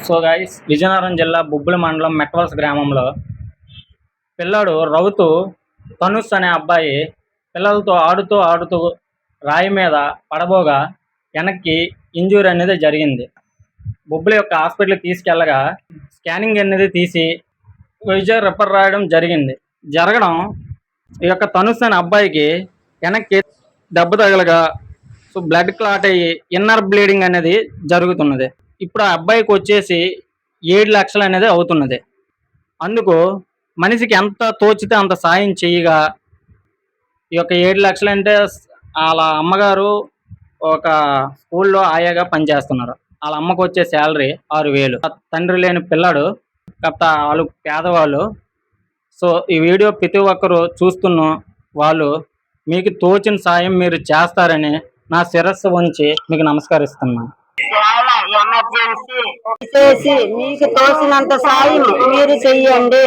So guys, Vizianagaram జిల్లా బొబ్బిలి మండలం మెట్వలస గ్రామంలో పిల్లాడు రౌతు తనుష్ అనే అబ్బాయి పిల్లలతో ఆడుతూ ఆడుతూ రాయి మీద పడబోగా వెనక్కి ఇంజూరీ అనేది జరిగింది. బొబ్బిలి యొక్క హాస్పిటల్కి తీసుకెళ్ళగా స్కానింగ్ అనేది తీసి వైజాగ్ రిఫర్ రాయడం జరిగింది. జరగడం ఈ యొక్క తనుష్ అనే అబ్బాయికి వెనక్కి దెబ్బ తగలగా బ్లడ్ క్లాట్ అయ్యి ఇన్నర్ బ్లీడింగ్ అనేది జరుగుతున్నది. ఇప్పుడు ఆ అబ్బాయికి వచ్చేసి 7 లక్షలు అనేది అవుతున్నది. అందుకు మనిషికి ఎంత తోచితే అంత సాయం చేయగా ఈ యొక్క 7 లక్షలు అంటే వాళ్ళ అమ్మగారు ఒక స్కూల్లో ఆయాగా పనిచేస్తున్నారు. వాళ్ళ అమ్మకు వచ్చే శాలరీ 6,000. తండ్రి లేని పిల్లాడు, కాకపోతే వాళ్ళు పేదవాళ్ళు. సో ఈ వీడియో ప్రతి ఒక్కరు చూస్తున్న వాళ్ళు మీకు తోచిన సాయం మీరు చేస్తారని నా శిరస్సు ఉంచి మీకు నమస్కరిస్తున్నాను. చాలా ఎమర్జెన్సీ చేసి మీకు తోసినంత సాయం మీరు చెయ్యండి.